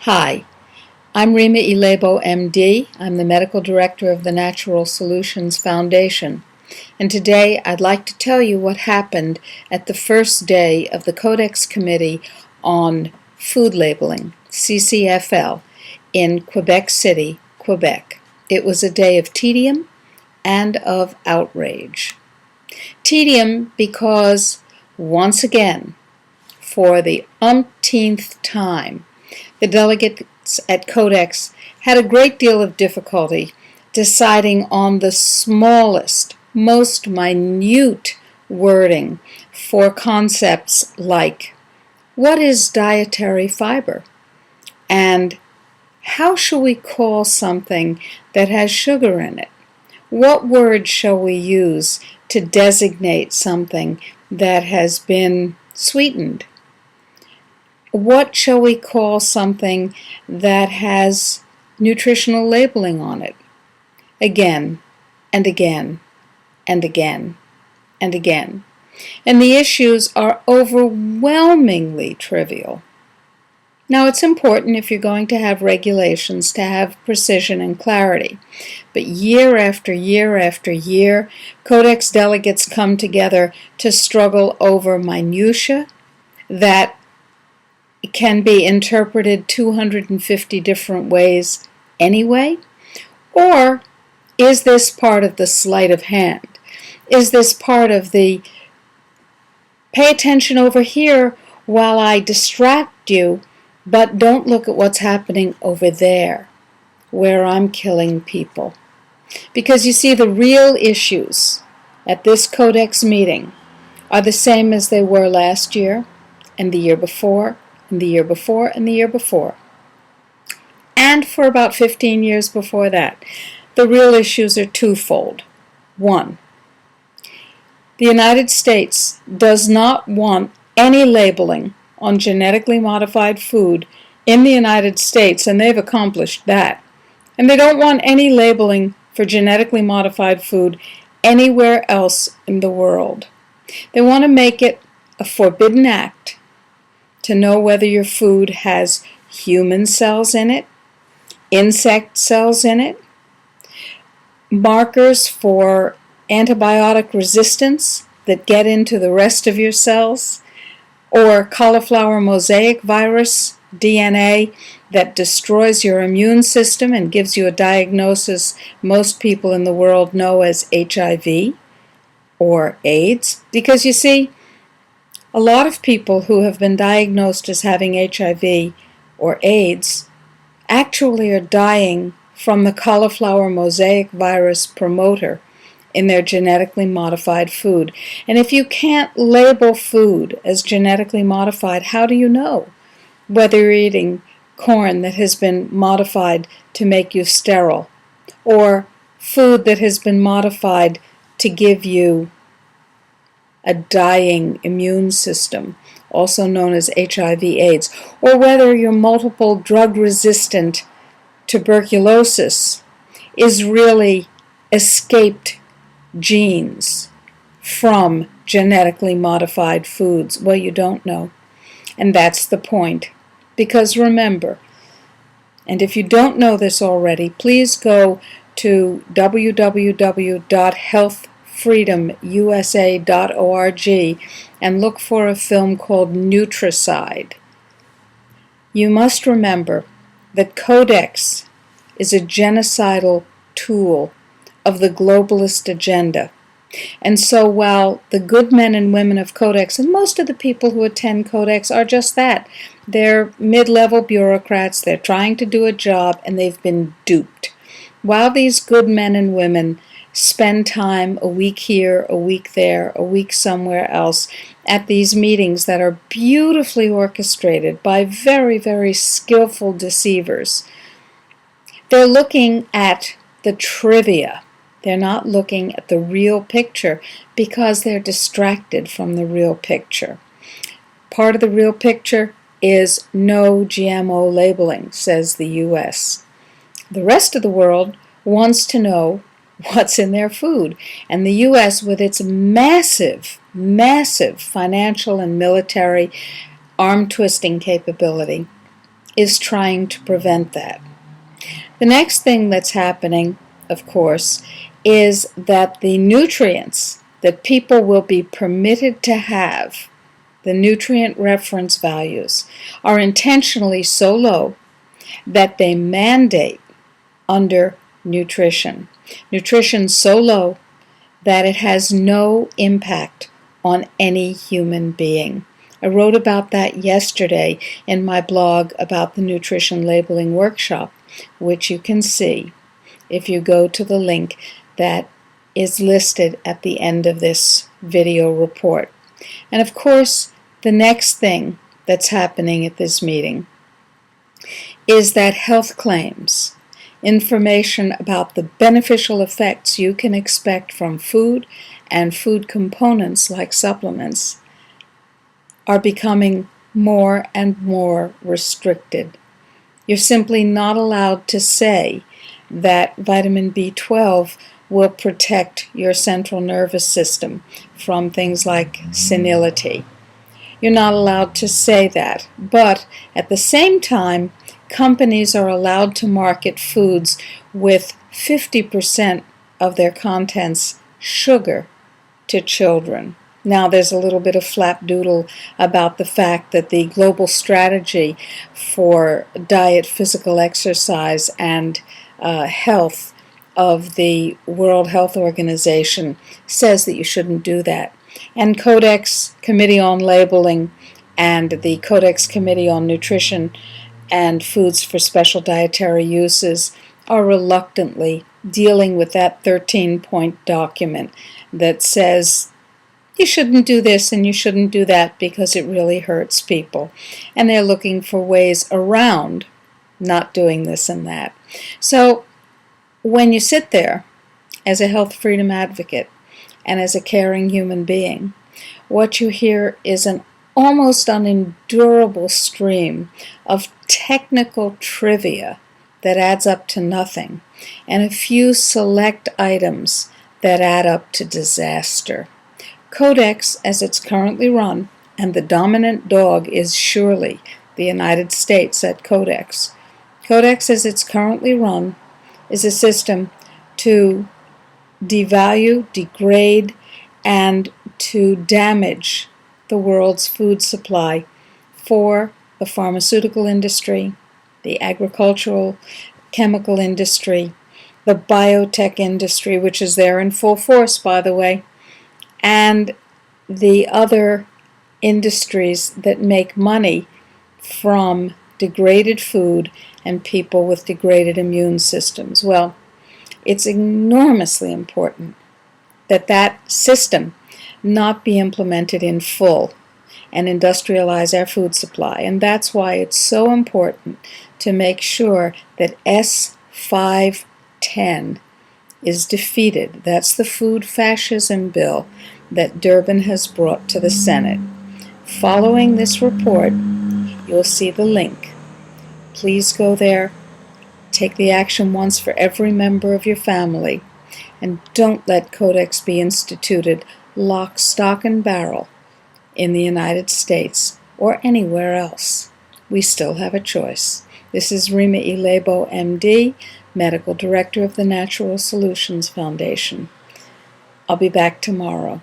Hi, I'm Rima, MD. I'm the Medical Director of the Natural Solutions Foundation. And today I'd like to tell you what happened at the first day of the Codex Committee on Food Labeling, CCFL, in Quebec City, Quebec. It was a day of tedium and of outrage. Tedium because, once again, for the umpteenth time, the delegates at Codex had a great deal of difficulty deciding on the smallest, most minute wording for concepts like, what is dietary fiber? And how shall we call something that has sugar in it? What word shall we use to designate something that has been sweetened? What shall we call something that has nutritional labeling on it? Again, and again, and again, and again. And the issues are overwhelmingly trivial. Now, it's important if you're going to have regulations to have precision and clarity. But year after year after year, Codex delegates come together to struggle over minutiae that can be interpreted 250 different ways anyway? Or is this part of the sleight of hand? Is this part of the pay attention over here while I distract you, but don't look at what's happening over there where I'm killing people? Because you see, the real issues at this Codex meeting are the same as they were last year and the year before and the year before and the year before. And for about 15 years before that. The real issues are twofold. One, the United States does not want any labeling on genetically modified food in the United States, and they've accomplished that. And they don't want any labeling for genetically modified food anywhere else in the world. They want to make it a forbidden act to know whether your food has human cells in it, insect cells in it, markers for antibiotic resistance that get into the rest of your cells, or cauliflower mosaic virus DNA that destroys your immune system and gives you a diagnosis most people in the world know as HIV or AIDS. Because you see, a lot of people who have been diagnosed as having HIV or AIDS actually are dying from the cauliflower mosaic virus promoter in their genetically modified food. And if you can't label food as genetically modified, how do you know whether you're eating corn that has been modified to make you sterile, or food that has been modified to give you a dying immune system, also known as HIV/AIDS, or whether your multiple drug-resistant tuberculosis is really escaped genes from genetically modified foods? Well, you don't know. And that's the point. Because remember, and if you don't know this already, please go to www.healthfreedomusa.org and look for a film called Nutricide. You must remember that Codex is a genocidal tool of the globalist agenda. And so while the good men and women of Codex, and most of the people who attend Codex are just that, they're mid-level bureaucrats, they're trying to do a job, and they've been duped. While these good men and women spend time a week here, a week there, a week somewhere else, at these meetings that are beautifully orchestrated by very, very skillful deceivers, they're looking at the trivia. They're not looking at the real picture because they're distracted from the real picture. Part of the real picture is no GMO labeling, says the U.S. The rest of the world wants to know what's in their food. And the U.S., with its massive, massive financial and military arm-twisting capability, is trying to prevent that. The next thing that's happening, of course, is that the nutrients that people will be permitted to have, the nutrient reference values, are intentionally so low that they mandate under nutrition. Nutrition so low that it has no impact on any human being. I wrote about that yesterday in my blog about the nutrition labeling workshop, which you can see if you go to the link that is listed at the end of this video report. And of course, the next thing that's happening at this meeting is that health claims, information about the beneficial effects you can expect from food and food components like supplements, are becoming more and more restricted. You're simply not allowed to say that vitamin B12 will protect your central nervous system from things like senility. You're not allowed to say that, but at the same time, companies are allowed to market foods with 50% of their contents sugar to children. Now, there's a little bit of flapdoodle about the fact that the global strategy for diet, physical exercise, and health of the World Health Organization says that you shouldn't do that. And Codex Committee on Labeling and the Codex Committee on Nutrition and Foods for Special Dietary Uses are reluctantly dealing with that 13-point document that says you shouldn't do this and you shouldn't do that because it really hurts people. And they're looking for ways around not doing this and that. So when you sit there as a health freedom advocate and as a caring human being, what you hear is an almost unendurable stream of technical trivia that adds up to nothing, and a few select items that add up to disaster. Codex, as it's currently run, and the dominant dog is surely the United States at Codex. Codex, as it's currently run, is a system to devalue, degrade, and to damage the world's food supply for the pharmaceutical industry, the agricultural chemical industry, the biotech industry, which is there in full force, by the way, and the other industries that make money from degraded food and people with degraded immune systems. Well, it's enormously important that that system not be implemented in full and industrialize our food supply. And that's why it's so important to make sure that S510 is defeated. That's the food fascism bill that Durbin has brought to the Senate. Following this report, you'll see the link. Please go there, take the action once for every member of your family, and don't let Codex be instituted lock, stock, and barrel in the United States or anywhere else. We still have a choice. This is Rima Ilebo, MD, Medical Director of the Natural Solutions Foundation. I'll be back tomorrow.